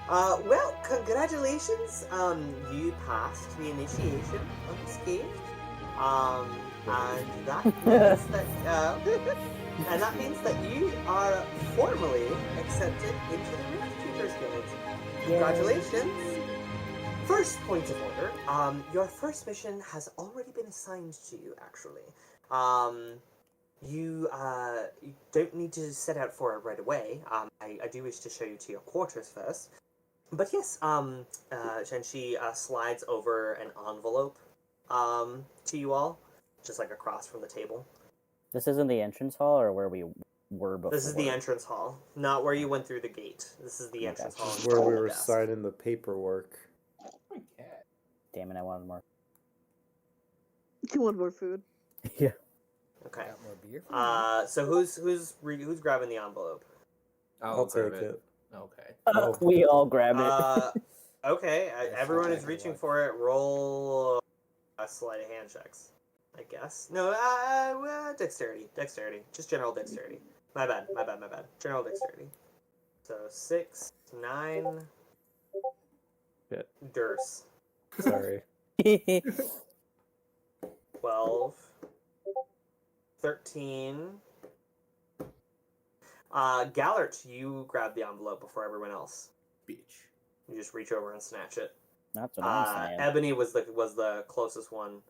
Well, congratulations. You passed the initiation unscathed. And that means that, and that means that you are formally accepted into the Rift Keepers Guild. Congratulations. First point of order, your first mission has already been assigned to you, actually. You don't need to set out for it right away. I do wish to show you to your quarters first. But yes, and she slides over an envelope to you all, just like across from the table. This isn't the entrance hall or where we were before? This is the entrance hall, not where you went through the gate. This is the entrance hall. Where we were signing the paperwork. My cat. Damn it, I wanted more. You want more food? Yeah. Okay. Got more beer? So who's grabbing the envelope? I'll take it. Okay. We all grab it. Okay. Everyone is reaching for it. Roll a sleight of hand checks, I guess. No, dexterity. Just general dexterity. My bad. General dexterity. So 6, 9. Shit. Durst. Sorry. 12. 13. Gallert, you grab the envelope before everyone else. Bitch. You just reach over and snatch it. That's what I'm saying. Ebony was the closest one.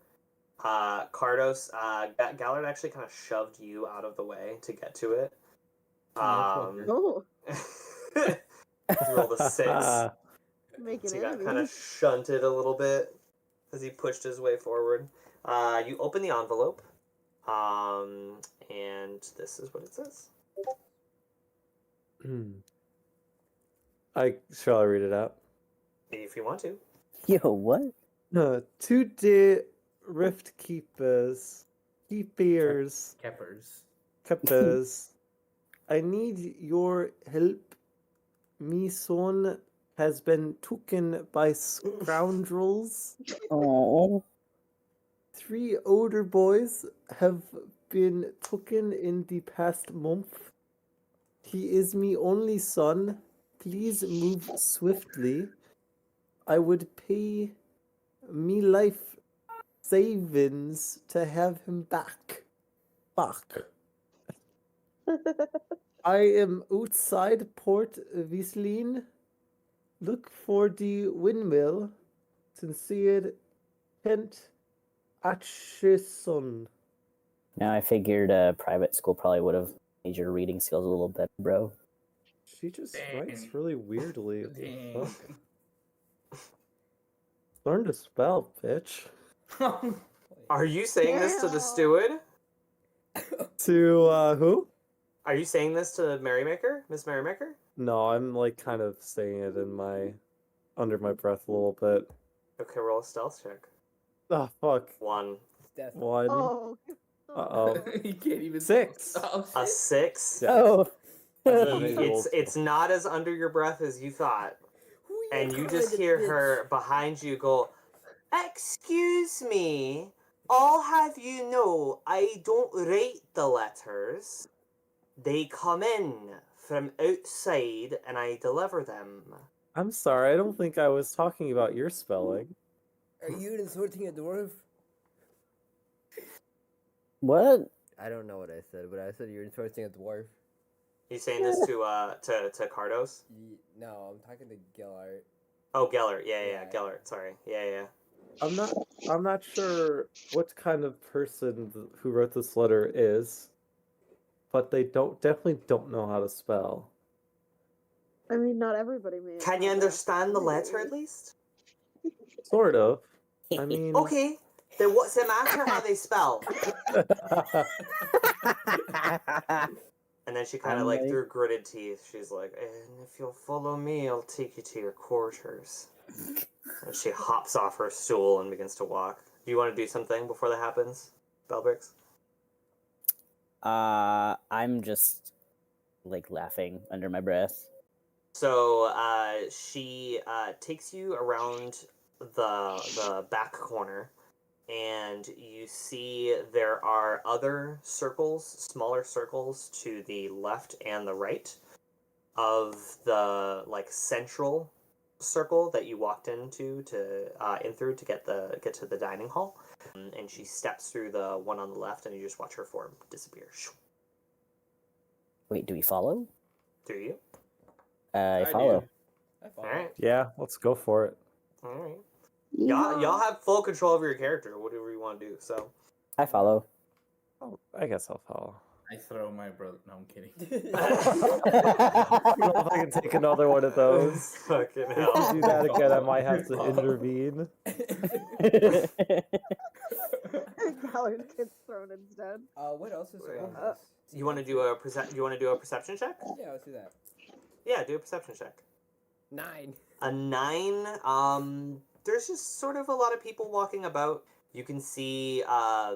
Cardos, Gallard actually kind of shoved you out of the way to get to it. Oh, You rolled a 6. making So he got enemies. kind of shunted a little bit as he pushed his way forward. You open the envelope, and this is what it says. Shall I read it out? If you want to. Yo, what? To the Rift Keepers, Keepers, I need your help. Me son has been taken by scoundrels. Oh. 3 older boys have been taken in the past month. He is me only son. Please move swiftly. I would pay me life savings to have him back. I am outside Port Wislin. Look for the windmill. Sincere, Kent Atchison. Now I figured private school probably would have made your reading skills a little better, bro. She just writes really weirdly. Dang. Learn to spell, bitch. Are you saying this to the steward? To who? Are you saying this to Merrymaker, Miss Merrymaker? No, I'm like kind of saying it under my breath a little bit. Okay, roll a stealth check. Oh fuck. 1. Death. 1. Oh. Uh-oh. You can't even 6. A 6. Yeah. Oh. It's not as under your breath as you thought. And you just hear her behind you go, "Excuse me, I'll have you know I don't write the letters. They come in from outside and I deliver them." I'm sorry, I don't think I was talking about your spelling. Are you insulting a dwarf? What? I don't know what I said, but I said you're insulting a dwarf. You saying this to Cardos? No, I'm talking to Gillard. Oh, Gellert. Yeah, Yeah. Gellert. Sorry. Yeah. I'm not sure what kind of person who wrote this letter is, but they definitely don't know how to spell. I mean, not everybody may. Can you understand the letter at least? Sort of. I mean, Okay. Then what's the matter how they spell? And then she kind of like through gritted teeth, she's like, "And if you'll follow me, I'll take you to your quarters." And she hops off her stool and begins to walk. Do you want to do something before that happens, Belbrix? I'm just like laughing under my breath. So she takes you around the back corner, and you see there are other circles, smaller circles to the left and the right of the like central circle that you walked into in through to get to the dining hall, and she steps through the one on the left, and you just watch her form disappear. Wait, do we follow? Do you? I do. follow. I follow. All right. Yeah, let's go for it. All right. Yeah. Y'all have full control over your character, whatever you want to do. So. I follow. Oh, I guess I'll follow. I throw my brother. No, I'm kidding. I don't know if I can take another one of those. Fucking If hell. you do that again, I might have to intervene. Gallard gets thrown instead. What else is around Uh, us? You want to do a perception check? Yeah, let's do that. Yeah, do a perception check. 9. A 9. There's just sort of a lot of people walking about. You can see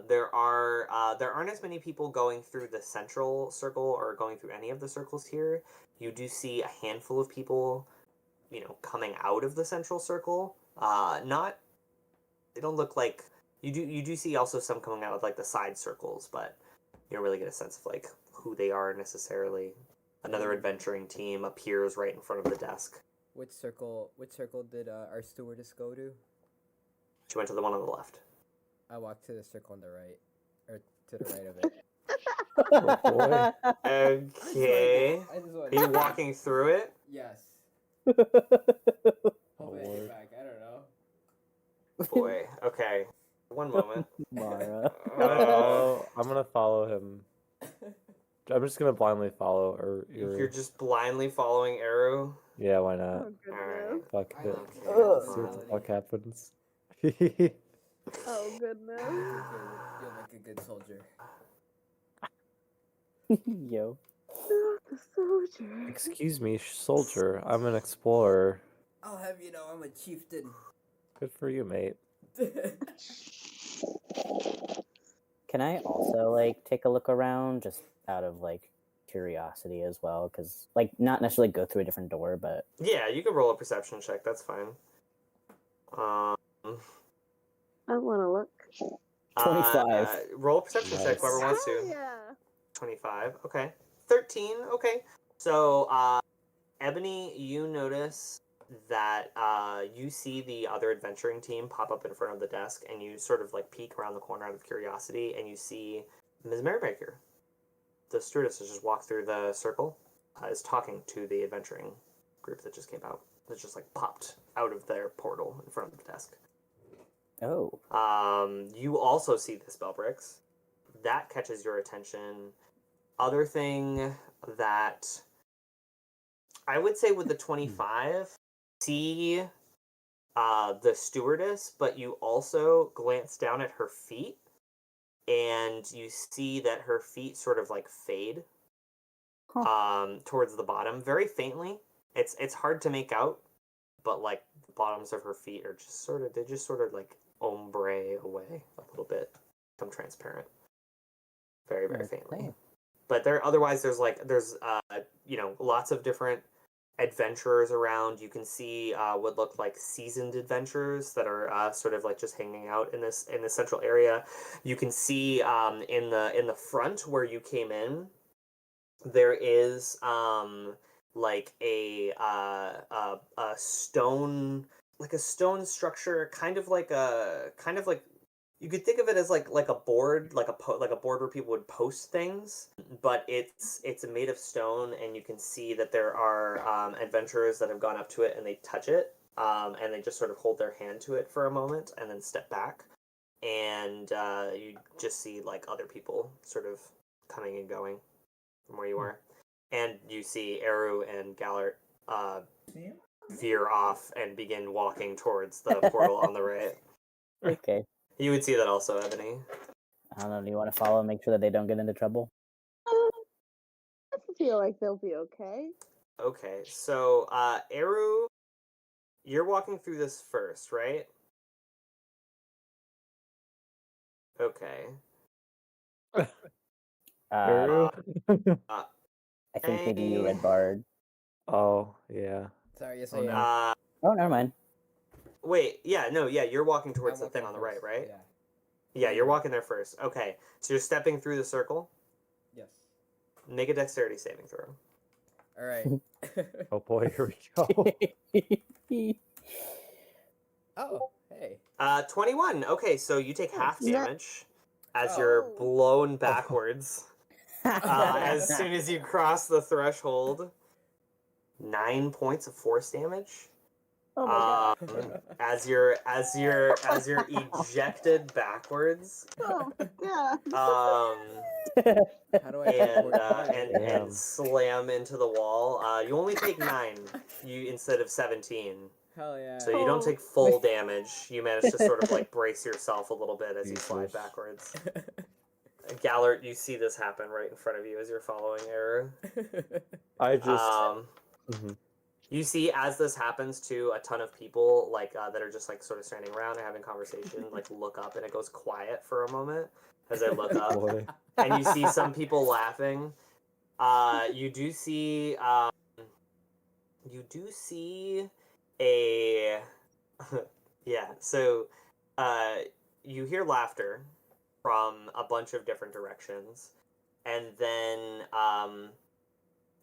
there aren't as many people going through the central circle or going through any of the circles here. You do see a handful of people, coming out of the central circle. They don't look like you do see also some coming out of like the side circles, but you don't really get a sense of like who they are necessarily. Another adventuring team appears right in front of the desk. Which circle did our stewardess go to? She went to the one on the left. I walked to the circle on the right. Or to the right of it. Oh boy. Okay. I just wanted Are you walking through it? Yes. Oh, Hopefully I Lord. get back. I don't know. Boy. Okay. One moment. Mara. I'm gonna follow him. I'm just gonna blindly follow You're just blindly following Arrow. Yeah, why not? Oh Alright. goodness. Fuck it. Okay. See what the fuck happens. Oh goodness. You're like a good soldier. Yo. The soldier. Excuse me, soldier. I'm an explorer. I'll have you know I'm a chieftain. Good for you, mate. Can I also like take a look around just out of like curiosity as well? Because like not necessarily go through a different door, but Yeah, you can roll a perception check. That's fine. I want to look. 25. Roll a perception check. Whoever Nice. wants Hell to. yeah. 25. Okay. 13. Okay. So, Ebony, you notice that you see the other adventuring team pop up in front of the desk, and you sort of like peek around the corner out of curiosity, and you see Ms. Merrybaker. The stewardess has just walked through the circle, is talking to the adventuring group that just came out. That just like popped out of their portal in front of the desk. oh, You also see the spell bricks. That catches your attention. Other thing that I would say with the 25, see the stewardess, but you also glance down at her feet, and you see that her feet sort of like fade towards the bottom very faintly. It's hard to make out, but like the bottoms of her feet are just sort of like ombre away a little bit, become transparent, very very faintly. Okay. But there's lots of different adventurers around. You can see what look like seasoned adventurers that are sort of like just hanging out in this central area. You can see in the front where you came in, there is like a stone, like a stone structure, kind of like you could think of it as like a board, like a board where people would post things, but it's made of stone, and you can see that there are adventurers that have gone up to it and they touch it, and they just sort of hold their hand to it for a moment and then step back, and you just see like other people sort of coming and going from where you are, and you see Eru and Gallert veer off and begin walking towards the portal on the right. okay. You would see that also, Ebony. I don't know. Do you want to follow? Make sure that they don't get into trouble. I feel like they'll be okay. Okay, so Eru, you're walking through this first, right? Okay. Eru? I think maybe you, Red Bard. Oh, yeah. Sorry, yes Oh, I no. am. Oh, never mind. Wait, yeah, you're walking towards I'm the thing walking on the right, first, right? Yeah. Yeah, you're walking there first. Okay, so you're stepping through the circle. Yes. Make a dexterity saving throw. All right. Oh boy, here we go. Oh, hey. 21. Okay, so you take half Isn't that- damage as Oh. you're blown backwards. As soon as you cross the threshold. 9 points of force damage. Oh my god. As you're ejected backwards. Oh god. How do I teleport behind it? And slam into the wall. You only take 9 instead of 17. Hell yeah. So you don't take full damage. You manage to sort of like brace yourself a little bit as you slide backwards. Gallert, you see this happen right in front of you as you're following Eru. I just. You see as this happens to a ton of people like that are just like sort of standing around and having conversation, like look up, and it goes quiet for a moment as they look up. Boy. And you see some people laughing. You do see a yeah, so you hear laughter from a bunch of different directions, and then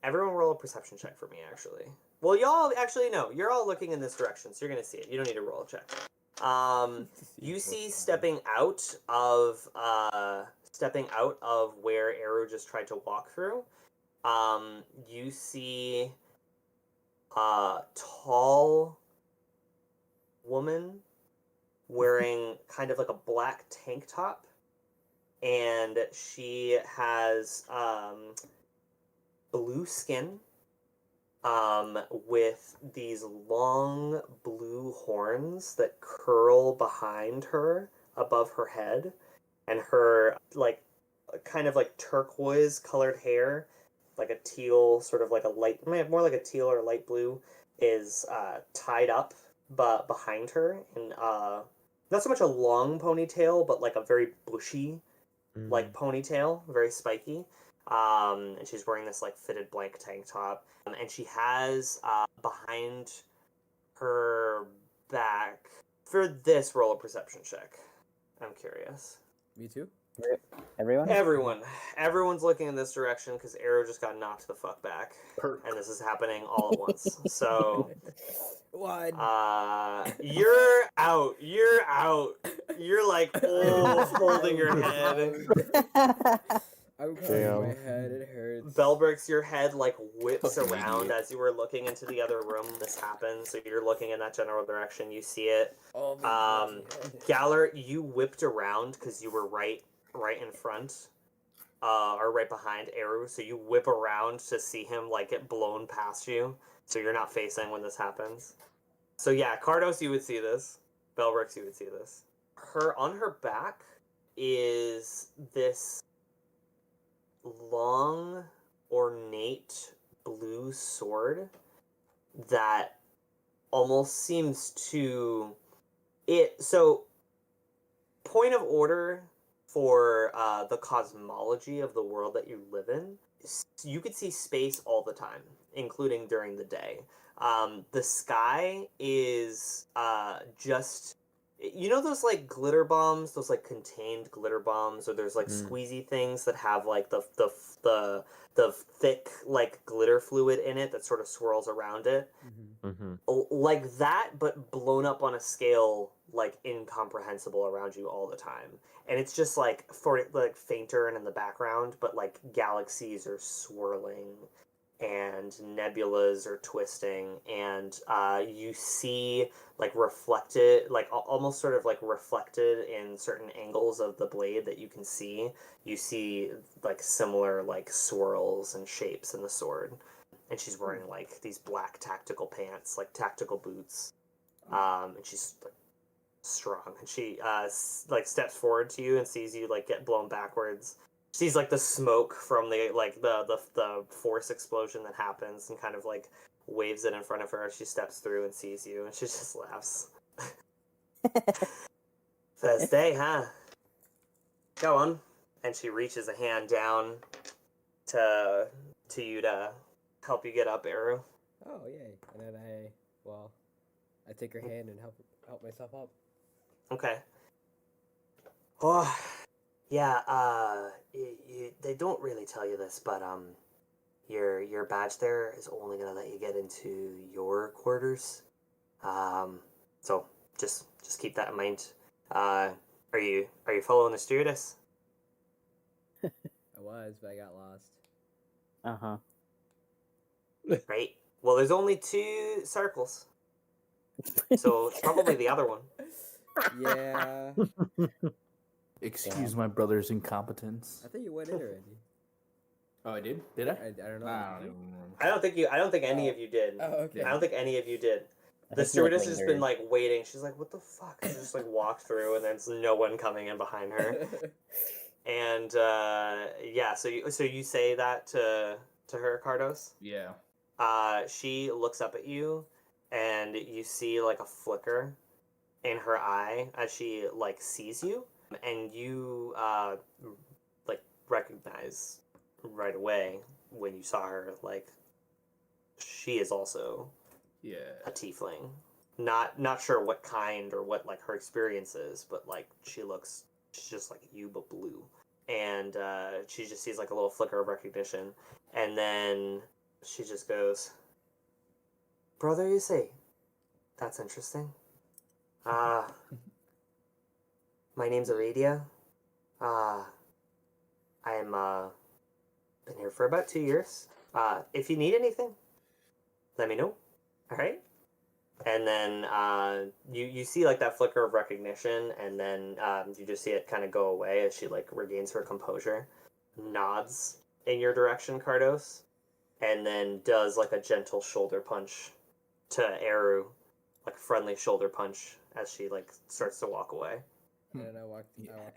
everyone roll a perception check for me, actually. Well, y'all actually no, you're all looking in this direction, so you're gonna see it. You don't need to roll a check. You see stepping out of where Eru just tried to walk through. You see a tall woman wearing kind of like a black tank top, and she has blue skin with these long blue horns that curl behind her above her head, and her like kind of like turquoise colored hair, like a teal, sort of like a light, more like a teal or light blue, is tied up but behind her in not so much a long ponytail, but like a very bushy like ponytail, very spiky. And she's wearing this like fitted blank tank top, and she has behind her back, for this, roll a perception check. I'm curious. Me too? Everyone? Everyone's looking in this direction because Arrow just got knocked the fuck back, and this is happening all at once. So What? you're out. You're like holding your head. I'm covering my head, it hurts. Belbrix, your head like whips around as you were looking into the other room. This happens, so you're looking in that general direction. You see it. Oh, my Galler, you whipped around because you were right in front, or right behind Eru. So you whip around to see him like get blown past you. So you're not facing when this happens. So yeah, Cardos, you would see this. Belbrix, you would see this. On her back is this long, ornate blue sword that almost seems to so point of order for the cosmology of the world that you live in. You could see space all the time, including during the day. The sky is just, you know, those like glitter bombs, those like contained glitter bombs, or there's like squeezy things that have like the thick like glitter fluid in it that sort of swirls around it. Like that, but blown up on a scale like incomprehensible around you all the time. And it's just like fainter and in the background, but like galaxies are swirling and nebulas are twisting, and you see like reflected, like almost sort of like reflected in certain angles of the blade that you can see. You see like similar like swirls and shapes in the sword. And she's wearing like these black tactical pants, like tactical boots. And she's like strong, and she like steps forward to you and sees you like get blown backwards. Sees like the smoke from the force explosion that happens, and kind of like waves it in front of her as she steps through and sees you, and she just laughs. First day, huh? Go on. And she reaches a hand down to you to help you get up, Arrow. Oh, yay. And then I take her hand and help myself up. Okay. Oh, yeah, they don't really tell you this, but your badge there is only gonna let you get into your quarters. So just keep that in mind. Are you following the stewardess? I was, but I got lost. Uh-huh. Right. Well, there's only 2 circles, so it's probably the other one. Yeah. Excuse my brother's incompetence. I think you went in already. Oh, I did? Did I? I don't know. Nah, I don't even remember. I don't think any of you did. Oh, okay. I don't think any of you did. I The think you, like, stewardess has just been lingered. like waiting. She's like, "What the fuck?" And she just like walked through, and there's no one coming in behind her. And yeah, so you say that to her, Cardos. Yeah. She looks up at you, and you see like a flicker in her eye as she like sees you, and you like recognize right away when you saw her, like she is also Yeah. a tiefling. Not sure what kind or what like her experience is, but like she's just like you but blue. And she just sees like a little flicker of recognition, and then she just goes, "Brother, you say? That's interesting. My name's Aradia. I'm been here for about 2 years. If you need anything, let me know. All right." And then you see like that flicker of recognition, and then you just see it kind of go away as she like regains her composure, nods in your direction, Cardos, and then does like a gentle shoulder punch to Eru, like friendly shoulder punch as she like starts to walk away. And then I walk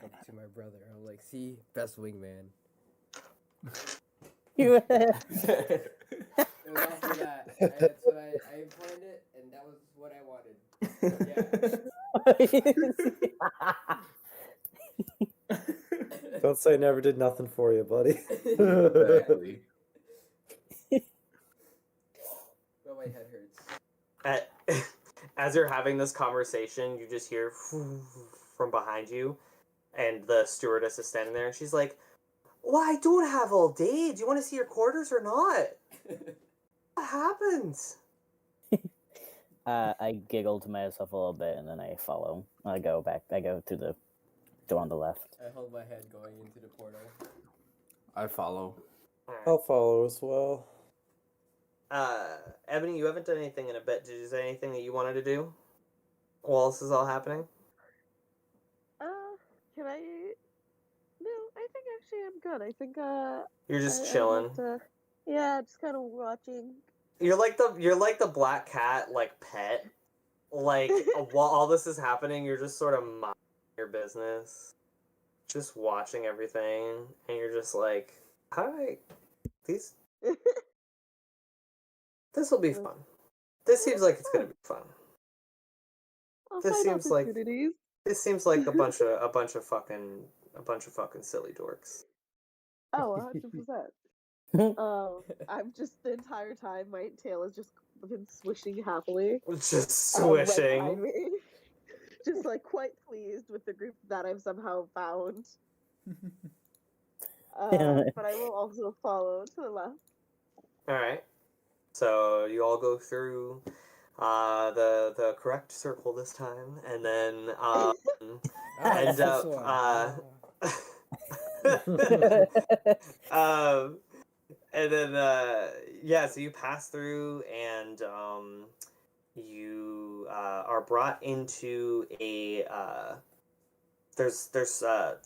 up to my brother. I'm like, see, best wingman. You- It was after that. That's what I planned it, and that was what I wanted. Yeah. Don't say never did nothing for you, buddy. Exactly. But my head hurts. As you're having this conversation, you just hear from behind you, and the stewardess is standing there, and she's like, "Well, I don't have all day. Do you want to see your quarters or not? What happened?" I giggle to myself a little bit, and then I follow. I go through the door on the left. I hold my head going into the portal. I follow. I'll follow as well. Ebony, you haven't done anything in a bit. Did you say anything that you wanted to do while this is all happening? Can I? No, I think actually I'm good. I think You're just I chilling. have to, yeah, just kind of watching. You're like the black cat like pet. Like while all this is happening, you're just sort of minding your business, just watching everything, and you're just like, "Hi, these. This will be fun. This seems like it's gonna be fun. I'll This find seems like opportunities. this seems like a bunch of fucking silly dorks." Oh, 100%. I'm just the entire time my tail has just been swishing happily. Just Right swishing. behind me. Just like quite pleased with the group that I've somehow found. But I will also follow to the left. All right. So you all go through the correct circle this time, and then end this up one. and then yeah, so you pass through, and you are brought into a there's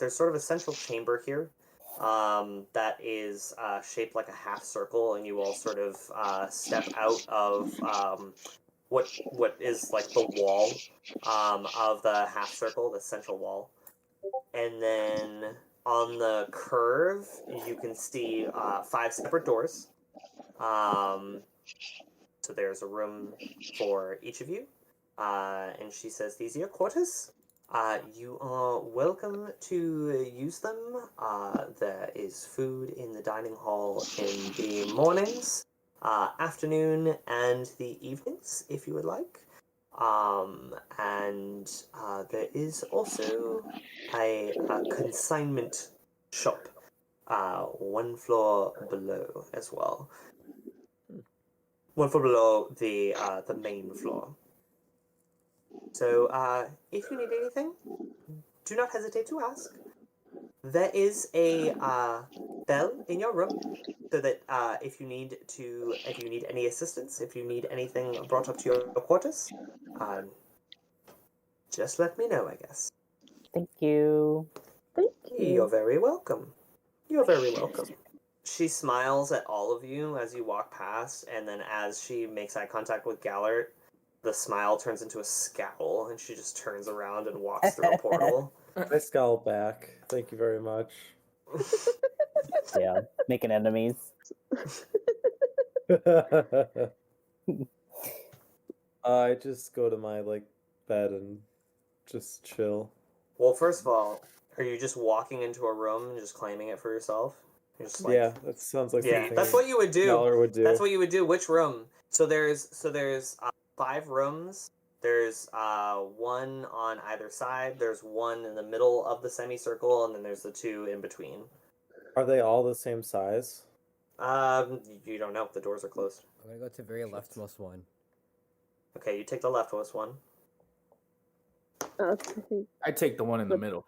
sort of a central chamber here that is shaped like a half circle, and you all sort of step out of what is like the wall of the half circle, the central wall, and then on the curve you can see 5 separate doors. So there's a room for each of you, and she says, "These are your quarters. You are welcome to use them. There is food in the dining hall in the mornings, afternoon, and the evenings, if you would like. And there is also a consignment shop, 1 floor below as well. 1 floor below the main floor." So, if you need anything, do not hesitate to ask. There is a bell in your room, so that if you need any assistance, if you need anything brought up to your quarters, um, just let me know, I guess. Thank you. Thank You're you. very welcome. You're very welcome. She smiles at all of you as you walk past, and then as she makes eye contact with Gallert, the smile turns into a scowl, and she just turns around and walks through a portal. I scowl back. Thank you very much. Yeah, making enemies. I just go to my bed and just chill. Well, first of all, are you just walking into a room and just claiming it for yourself? You're just like, Yeah, that sounds like yeah, something that's what you would do. Dollar would do. That's what you would do. Which room? So there's 5 rooms. There's one on either side. There's one in the middle of the semicircle, and then there's the 2 in between. Are they all the same size? You don't know. The doors are closed. I'm gonna go to the very leftmost one. Okay, you take the leftmost one. I take the one in the middle.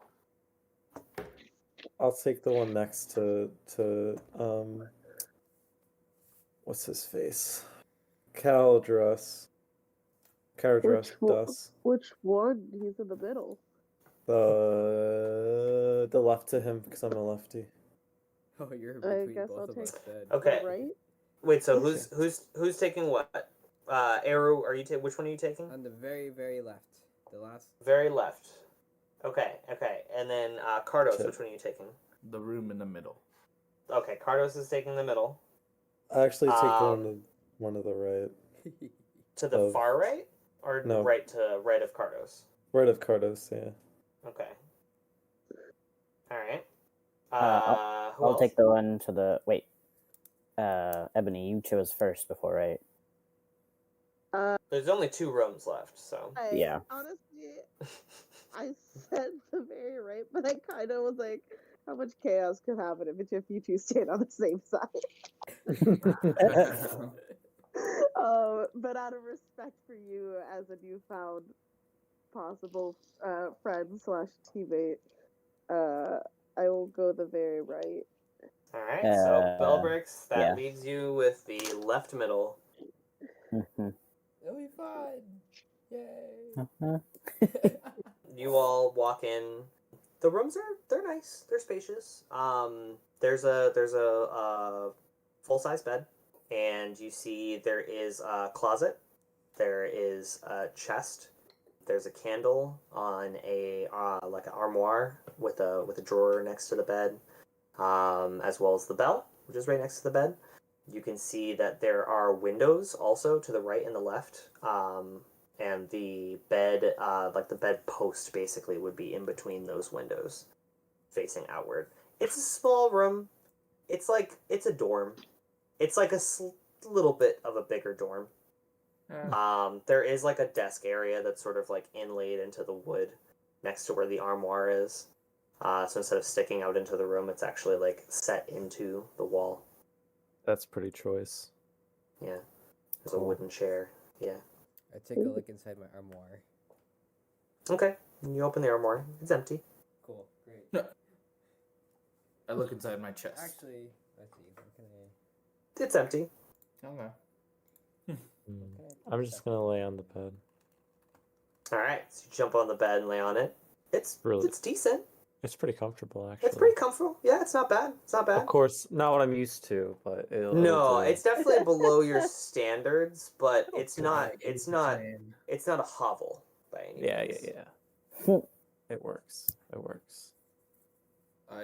I'll take the one next to what's his face? Caldrus. Dust. Which one? He's in the middle. The left to him because I'm a lefty. Oh, you're I between guess both I'll of take- us then. Okay. Right? Wait. So who's taking what? Eru, are you which one are you taking? On the very, very left. The last. Very left. Okay. And then Cardos, Shit. which one are you taking? The room in the middle. Okay, Cardos is taking the middle. I actually take Um, one to the right. To the Of- far right? Or No. right of Cardos? Right of Cardos, yeah. Okay. Alright. Who I'll else? take the one to the wait. Ebony, you chose first before, right? There's only 2 rooms left, so. Yeah. Honestly, I said the very right, but I kind of was like, how much chaos could happen if you two stayed on the same side? But out of respect for you as a newfound possible friend / teammate, I will go the very right. Alright, so bell Uh, breaks. That yeah. leaves you with the left middle. Mhm. It'll be fun. Yay. Uh-huh. You all walk in. The rooms they're nice. They're spacious. There's a full-size bed, and you see there is a closet. There is a chest. There's a candle on a like an armoire with a drawer next to the bed, as well as the bell, which is right next to the bed. You can see that there are windows also to the right and the left, and the bed, like the bed post, basically would be in between those windows, facing outward. It's a small room. It's a dorm. It's like a little bit of a bigger dorm. There is like a desk area that's sort of like inlaid into the wood next to where the armoire is. So instead of sticking out into the room, it's actually like set into the wall. That's pretty choice. Yeah. There's a wooden chair. Yeah. I take a look inside my armoire. Okay. You open the armoire. It's empty. Cool. Great. I look inside my chest. Actually, let's see. What can I? It's empty. Okay. I'm just gonna lay on the bed. All right. So you jump on the bed and lay on it. It's decent. It's pretty comfortable, actually. It's pretty comfortable. Yeah, it's not bad. It's not bad. Of course, not what I'm used to, but it'll No, do. it's definitely below your standards, but it's not. God, It's not. insane. It's not a hovel by any means. Yeah. It works.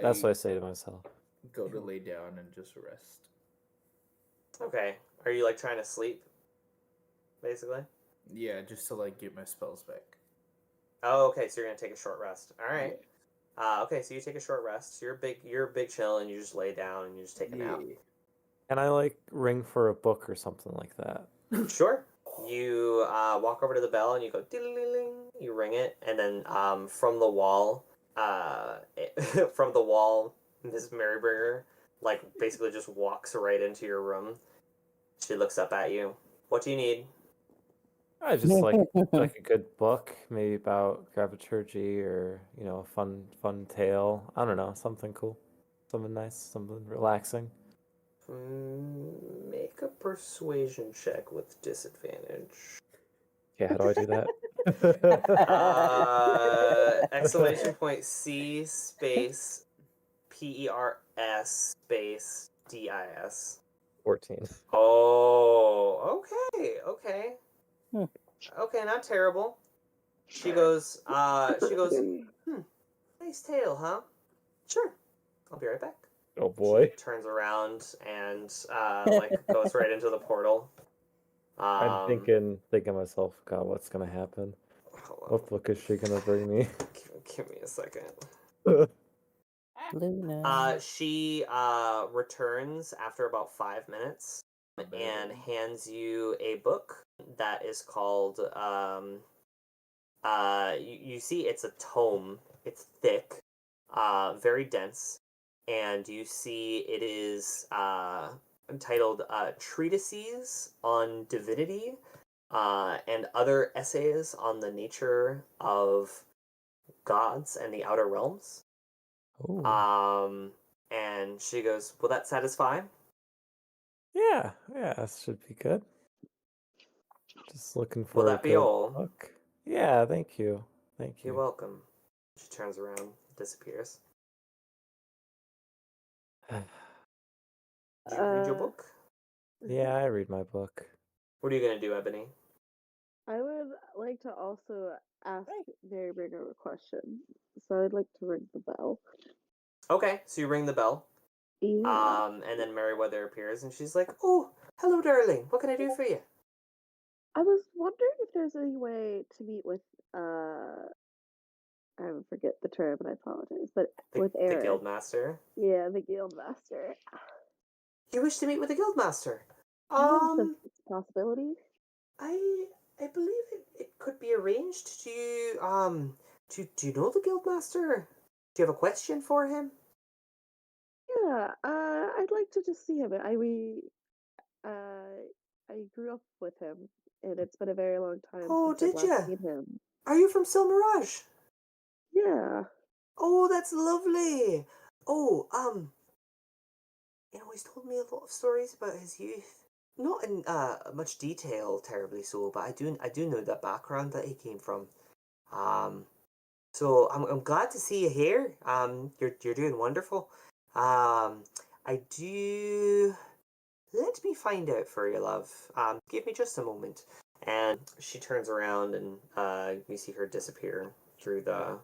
That's what I say to myself. Go to lay down and just rest. Okay. Are you like trying to sleep? Basically. Yeah, just to like get my spells back. Oh, okay. So you're gonna take a short rest. All right. Okay. So you take a short rest. You're a big chill, and you just lay down and you just take a nap. Can I ring for a book or something like that? Sure. You walk over to the bell and you go ding. You ring it, and then from the wall, Miss Marybringer basically just walks right into your room. She looks up at you. What do you need? I just like a good book, maybe about graviturgy or a fun tale. I don't know, something cool, something nice, something relaxing. Make a persuasion check with disadvantage. Yeah, how do I do that? Exclamation point C space PERS space DIS. 14. Oh, okay. Hmm. Okay, not terrible. She goes, nice tale, huh? Sure. I'll be right back. Oh boy. She turns around and goes right into the portal. I'm thinking myself, God, what's gonna happen? What book is she gonna bring me? Give me a second. Luna. She returns after about 5 minutes and hands you a book that is called you see it's a tome. It's thick, very dense, and you see it is entitled Treatises on Divinity and Other Essays on the Nature of Gods and the Outer Realms. Ooh. And she goes, "Will that satisfy?" Yeah, that should be good. Just looking for Will a that be good all? book. Yeah, thank you. You're welcome. She turns around, disappears. Did you read your book? Yeah, I read my book. What are you gonna do, Ebony? I would like to also ask Marybringer a question. So I'd like to ring the bell. Okay, so you ring the bell. Yeah. And then Meriwether appears, and she's like, "Oh, hello, darling. What can I do for you?" I was wondering if there's any way to meet with I forget the term and I apologize, but with The Eric. Guildmaster. Yeah, the Guildmaster. You wish to meet with the Guildmaster? It's a possibility. I believe it could be arranged. Do you know the Guildmaster? Do you have a question for him? Yeah, I'd like to just see him. I grew up with him, and it's been a very long time Oh, since I've did last ya? seen him. Are you from Silmarage? Yeah. Oh, that's lovely. Oh, he's told me a lot of stories about his youth. Not in much detail, terribly so, but I do know the background that he came from. Um, so I'm glad to see you here. You're doing wonderful. I do. Let me find out for you, love. Give me just a moment. And she turns around, and you see her disappear through the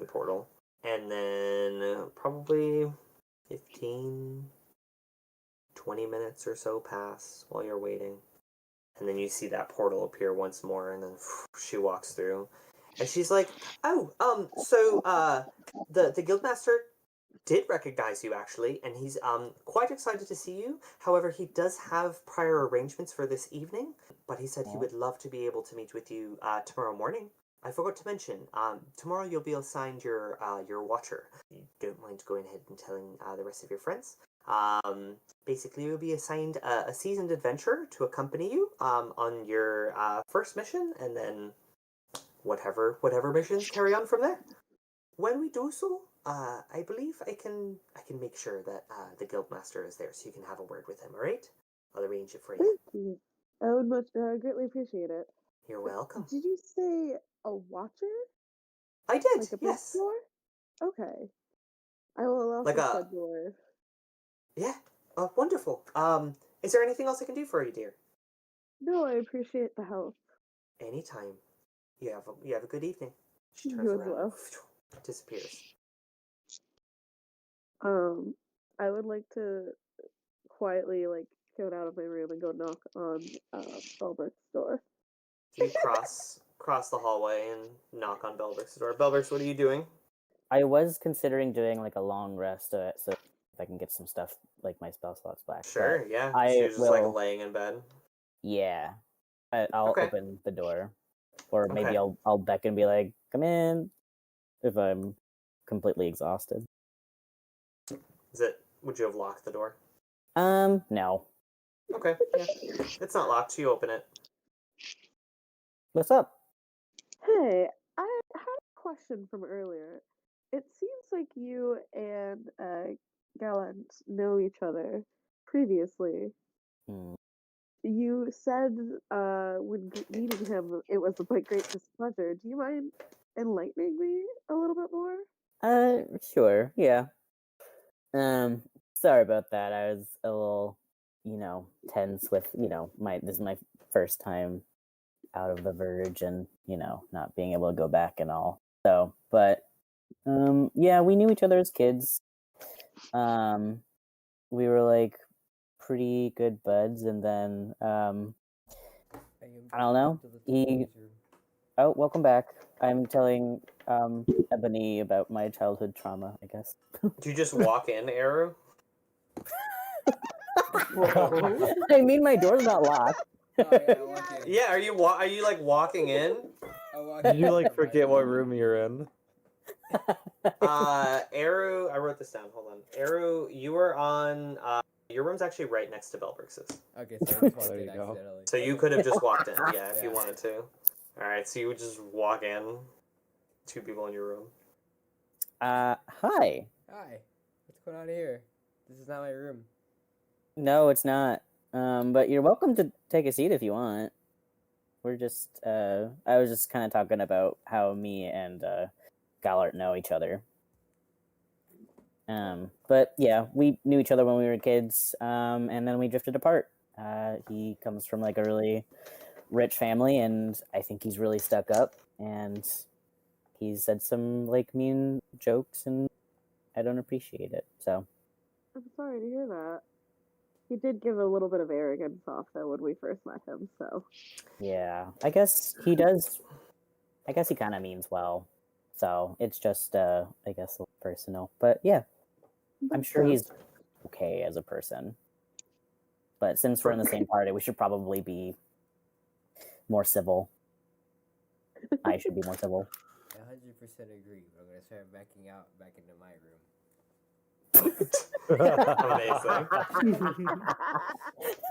portal. And then probably 15, 20 minutes or so pass while you're waiting. And then you see that portal appear once more, and then she walks through. And she's like, "Oh, the Guildmaster did recognize you actually, and he's quite excited to see you. However, he does have prior arrangements for this evening, but he said he would love to be able to meet with you tomorrow morning. I forgot to mention, tomorrow you'll be assigned your watcher. You don't mind going ahead and telling the rest of your friends. Basically, you'll be assigned a seasoned adventurer to accompany you on your first mission, and then whatever missions carry on from there. When we do so, I believe I can make sure that the Guildmaster is there, so you can have a word with him. All right? I'll arrange it for you. Thank you. I would greatly appreciate it. You're welcome. Did you say a watcher? I did. Like a yes. floor? Okay. I will also Like a send your. yeah. Wonderful. Is there anything else I can do for you, dear? No, I appreciate the help. Anytime. You have a good evening. She turns You as around, well. disappears. I would like to quietly get out of my room and go knock on Belbert's door. So you cross the hallway and knock on Belbrick's door. Belbrick's, what are you doing? I was considering doing like a long rest, so if I can get some stuff like my spell slots back. Sure, yeah. I So you're just will. laying in bed. Yeah, I'll Okay. open the door, or maybe Okay. I'll beckon and be like, "Come in," if I'm completely exhausted. Would you have locked the door? No. Okay, yeah. It's not locked. You open it. What's up? Hey, I had a question from earlier. It seems like you and Gallant know each other previously. Hmm. You said when meeting him, it was my great displeasure. Do you mind enlightening me a little bit more? Sure, yeah. Sorry about that. I was a little, tense with, this is my first time out of the verge and, not being able to go back and all. So, but, yeah, we knew each other as kids. We were like pretty good buds, and then, I don't know. Oh, welcome back. I'm telling, Ebony about my childhood trauma, I guess. Do you just walk in, Eru? I mean, my door's not locked. Oh, yeah, walk in. Yeah, are you like walking in? I walk Did you in like from my forget what room. room you're in? Eru, I wrote this down. Hold on. Eru, you are on. Your room's actually right next to Belbrix's. Okay, so I just walked There in you go. accidentally. So you could have just walked in, yeah, if you Yeah. wanted to. Alright, so you would just walk in. Two people in your room. Hi. Hi. What's going on here? This is not my room. No, it's not. But you're welcome to take a seat if you want. We're just, I was just kind of talking about how me and Gallart know each other. But yeah, we knew each other when we were kids, and then we drifted apart. He comes from like a really rich family, and I think he's really stuck up, and he's said some like mean jokes, and I don't appreciate it. So I'm sorry to hear that. He did give a little bit of arrogance off though when we first met him, so. yeah, I guess he does. I guess he kind of means well. So it's just, I guess, a little personal. But yeah, I'm sure he's okay as a person. But since we're in the same party, we should probably be more civil. I should be more civil. I 100% agree, but I'm going to start backing out back into my room. Amazing.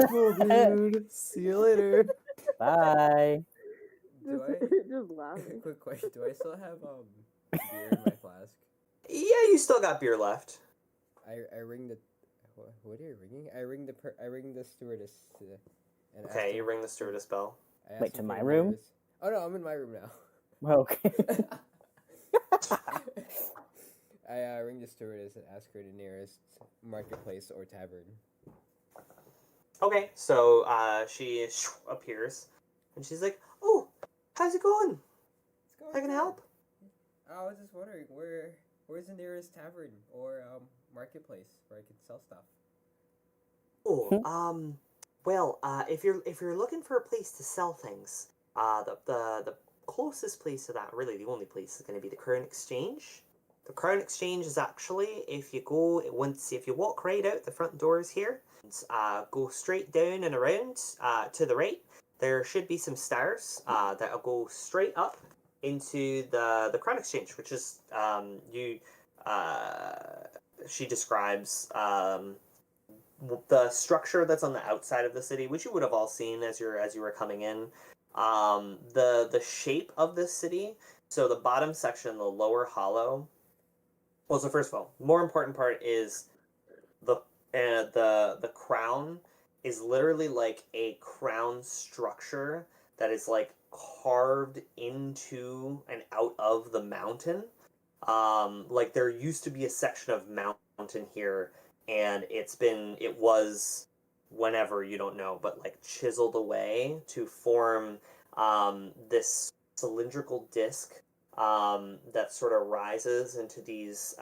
Cool, dude. See you later. Bye. Do I? Just laughing. Quick question. Do I still have beer in my flask? Yeah, you still got beer left. I ring the... What are you ringing? I ring the stewardess. And ask Okay, her- you ring the stewardess bell. I asked Wait, her to for my the room? nearest- Oh no, I'm in my room now. Okay. I ring the stewardess and ask her the nearest marketplace or tavern. Okay, so she appears, and she's like, "Oh, how's it going? It's going I can good. help." I was just wondering where's the nearest tavern or marketplace where I could sell stuff. Oh, well, if you're looking for a place to sell things, the closest place to that, really the only place, is going to be the Crown Exchange. The Crown Exchange is actually, if you walk right out the front doors here, go straight down and around to the right, there should be some stairs that'll go straight up into the Crown Exchange, which is she describes the structure that's on the outside of the city, which you would have all seen as you were coming in. The shape of this city. So the bottom section, the lower hollow. Well, so first of all, more important part is the crown is literally like a crown structure that is like carved into and out of the mountain. Like there used to be a section of mountain here, and it was whenever, you don't know, but like chiseled away to form this cylindrical disc that sort of rises into these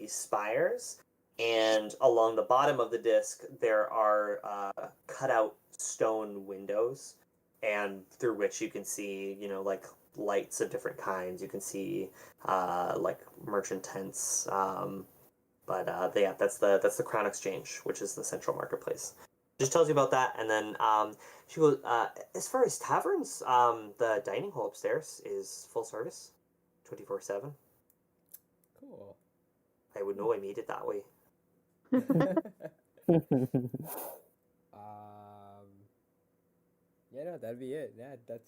spires, and along the bottom of the disc there are cut out stone windows, and through which you can see, like lights of different kinds. You can see like merchant tents. Yeah, that's the Crown Exchange, which is the central marketplace. Just tells you about that, and then she goes. As far as taverns, the dining hall upstairs is full service, 24/7. Cool. I would know I made it that way. Yeah, no, that'd be it. Yeah, that's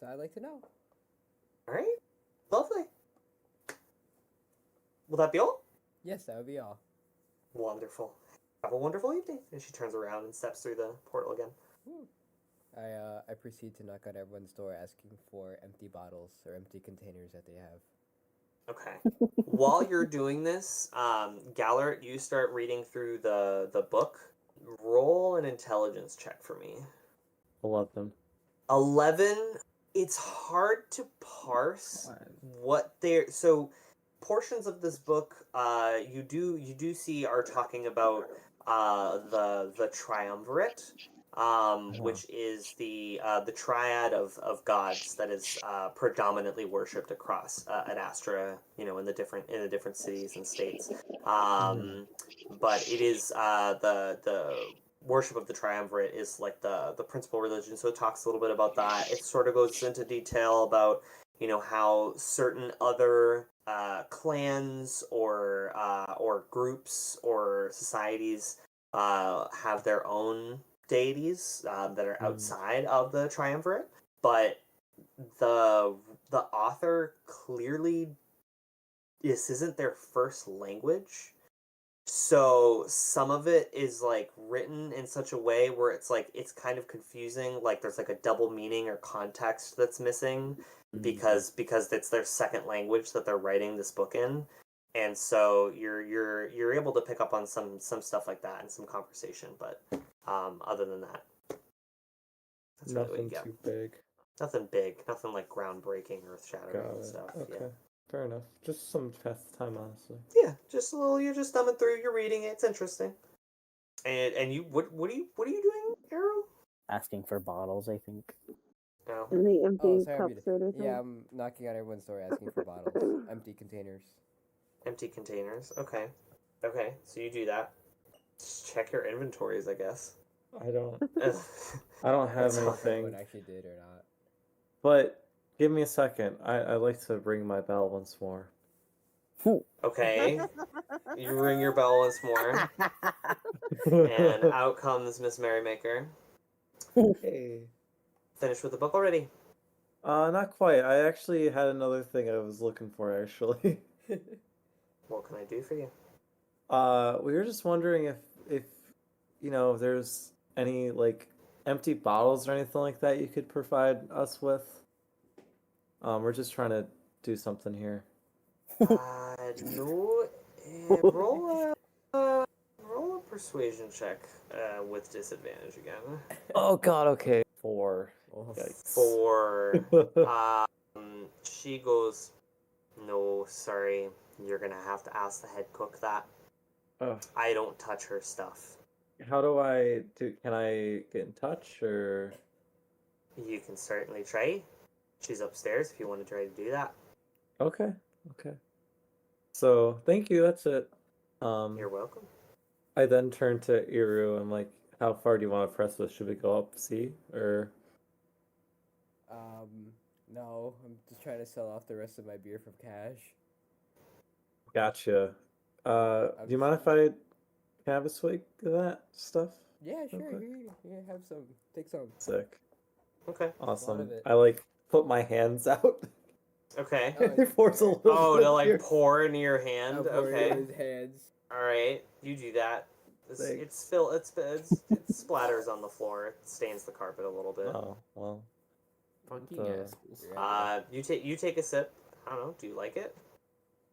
So I'd like to know. All right, lovely. Will that be all? Yes, that would be all. Wonderful. Have a wonderful evening. And she turns around and steps through the portal again. I proceed to knock on everyone's door asking for empty bottles or empty containers that they have. Okay. While you're doing this, Gallert, you start reading through the book. Roll an intelligence check for me. 11. 11. It's hard to parse what they're so. Portions of this book, you do see are talking about the triumvirate, which is the triad of gods that is predominantly worshipped across Ad Astra, in the different cities and states. But it is the worship of the triumvirate is like the principal religion. So it talks a little bit about that. It sort of goes into detail about how certain other clans or groups or societies have their own deities that are outside of the triumvirate, but the author clearly, this isn't their first language. So some of it is like written in such a way where it's like it's kind of confusing, like there's like a double meaning or context that's missing because it's their second language that they're writing this book in. And so you're able to pick up on some stuff like that and some conversation, but other than that, that's really what you Nothing get. too big. Nothing big, nothing like groundbreaking, earth-shattering Got it. stuff. Okay. Yeah. Fair enough. Just some fast time, honestly. Yeah, just a little. You're just thumbing through. You're reading it. It's interesting. And you what are you doing, Arrow? Asking for bottles, I think. No. Any empty sorry, cups or anything? Yeah, I'm knocking on everyone's door asking for bottles, empty containers. Empty containers. Okay. Okay. So you do that. Just check your inventories, I guess. I don't Ugh. have That's I don't know if anything. anyone actually did or not. But give me a second. I'd like to ring my bell once more. Okay. You ring your bell once more, and out comes Miss Merrymaker. Hey. Finished with the book already. Not quite. I actually had another thing I was looking for, actually. What can I do for you? We were just wondering if there's any like empty bottles or anything like that you could provide us with. We're just trying to do something here. No. Roll a persuasion check with disadvantage again. Oh God. Okay. 4. Oh, Yikes. She goes, no, sorry, you're gonna have to ask the head cook that. Ugh. I don't touch her stuff. How do I do? Can I get in touch or? You can certainly try. She's upstairs if you want to try to do that. Okay. Okay. So thank you. That's it. You're welcome. I then turn to Iru. I'm like, how far do you want to press this? Should we go up C or? No, I'm just trying to sell off the rest of my beer from cash. Gotcha. Do you mind if I have a swig of that stuff? Yeah, sure. quick? Here, have some. Take some. Sick. Okay. Awesome. of it. I like put my hands out. Okay. Oh, It pours a little Oh, bit to of like beer. pour into your hand. I'll pour it Okay. in his hands. All right. You do that. Thanks. It splatters on the floor. It stains the carpet a little bit. Oh well. Fucking The- assholes. You take a sip. I don't know. Do you like it?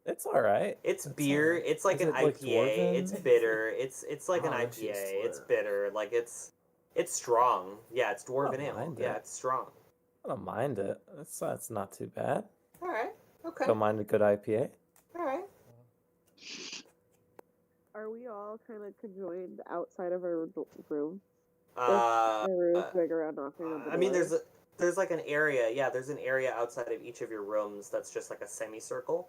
It's all right. It's It's beer. all right. It's like Is an it, like, IPA. dwarven? It's bitter. It's like an Oh, that shit's IPA. It's slurp. bitter. Like it's strong. Yeah, it's dwarven don't ale. mind Yeah, it. it's strong. I don't mind it. It's not too bad. All right. Okay. Don't mind a good IPA. All right. Are we all kind of conjoined outside of our room? Uh, Or going around knocking on the I mean, doors? there's like an area. Yeah, there's an area outside of each of your rooms that's just like a semicircle,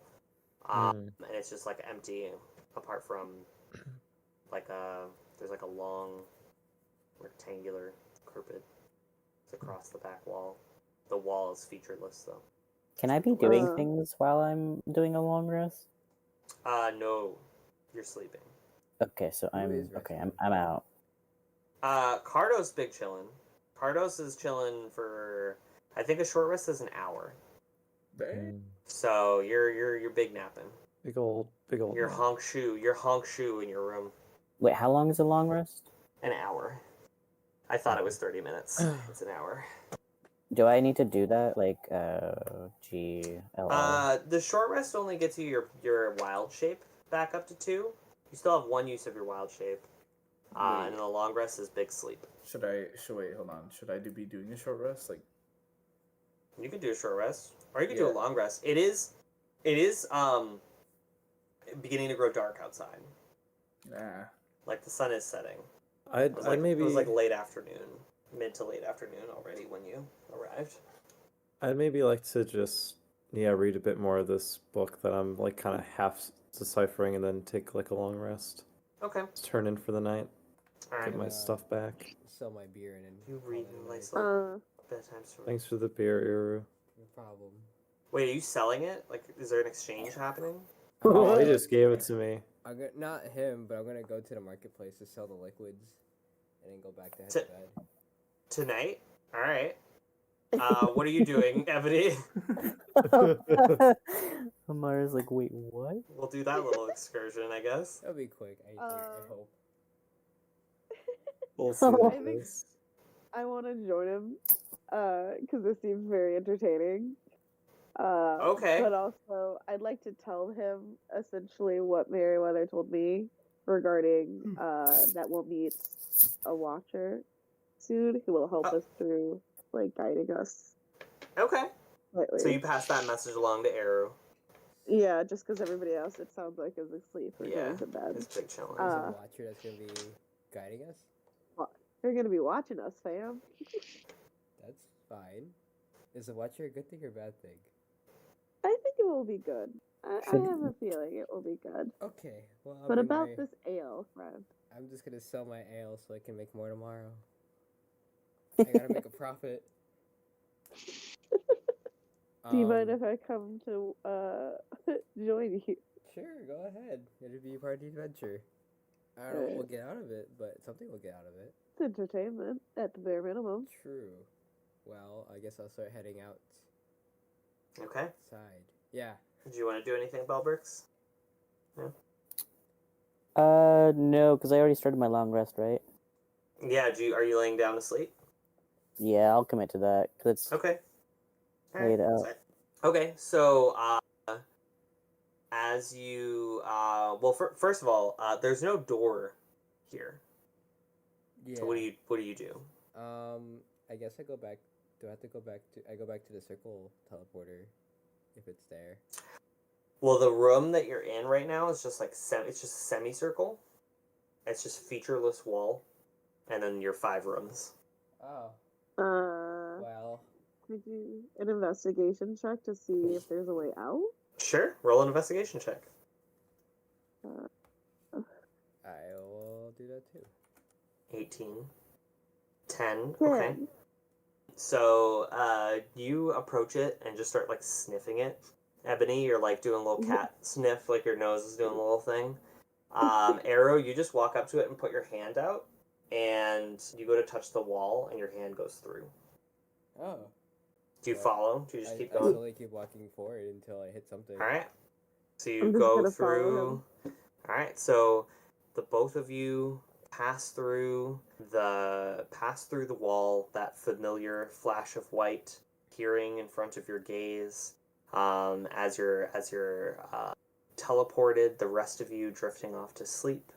and it's just like empty, apart from like there's like a long rectangular carpet across the back wall. The wall is featureless though. Can I be doing Uh. things while I'm doing a long rest? No, you're sleeping. Okay, so is I'm out. Cardos big chillin'. Cardos is chilling for I think a short rest is an hour. Dang. So you're big napping. Big old. You're honk shoe in your room. Wait, how long is a long rest? An hour. I thought it was 30 minutes. It's an hour. Do I need to do that? Like, GLR? The short rest only gets you your wild shape back up to 2. You still have 1 use of your wild shape. And the long rest is big sleep. Wait, hold on. Should I be doing a short rest? Like, You can do a short rest, or you can do a long rest. It is beginning to grow dark outside. nah. Like the sun is setting. I'd maybe It was like late afternoon, mid to late afternoon already when you arrived. I'd maybe like to just read a bit more of this book that I'm like kind of half deciphering and then take like a long rest. Okay. Just turn in for the night. All right. Get my stuff back. Sell my beer and then You call read it a my night. stuff. Bedtime story. Thanks for the beer, Iru. No problem. Wait, are you selling it? Like, is there an exchange happening? Oh, he just gave it to me. Not him, but I'm gonna go to the marketplace to sell the liquids, and then go back to head To- to bed. Tonight? All right. What are you doing, Ebony? Amara's like, wait, what? We'll do that little excursion, I guess. That'll be quick. I hope. We'll see I what think- it is. I want to join him because this seems very entertaining. Okay. But also, I'd like to tell him essentially what Meriwether told me regarding that we'll meet a watcher soon who will help us through, like, guiding us. Okay. Slightly. So you pass that message along to Arrow. Yeah, just because everybody else, it sounds like, is asleep or Yeah, going to bed. It's big challenge. There's a watcher that's gonna be guiding us. They're going to be watching us, fam. That's fine. Is a watcher a good thing or a bad thing? I think it will be good. I have a feeling it will be good. Okay. Well, I'll But bring about my- this ale, friend. I'm just gonna sell my ale so I can make more tomorrow. I gotta make a profit. Do you mind if I come to join you? Sure, go ahead. It'll be part of the adventure. I don't know what we'll get out of it, but something we'll get out of it. It's entertainment, at the bare minimum. True. Well, I guess I'll start heading out. Okay. Side. Yeah. Do you want to do anything, Bellbricks? No, because I already started my long rest, right? Yeah. Are you laying down to sleep? Yeah, I'll commit to that, because it's Okay. laid out. Sorry. Okay. So, as you, first of all, there's no door here. Yeah. So what do you do? I guess I go back. Do I have to go back to? I go back to the circle teleporter, if it's there. Well, the room that you're in right now is just like it's just a semicircle. It's just featureless wall, and then your 5 rooms. Oh. Uh, Well. could you an investigation check to see if there's a way out? Sure. Roll an investigation check. I will do that too. 18. 10. Okay. So, you approach it and just start, like, sniffing it. Ebony, you're, like, doing a little cat sniff, like your nose is doing a little thing. Arrow, you just walk up to it and put your hand out, and you go to touch the wall, and your hand goes through. Oh. Do you follow? Do you just keep I going? slowly keep walking forward until I hit something. Alright. So you I'm just go gonna follow through... Alright, so the both of you pass through the wall, that familiar flash of white appearing in front of your gaze, as you're teleported, the rest of you drifting off to sleep.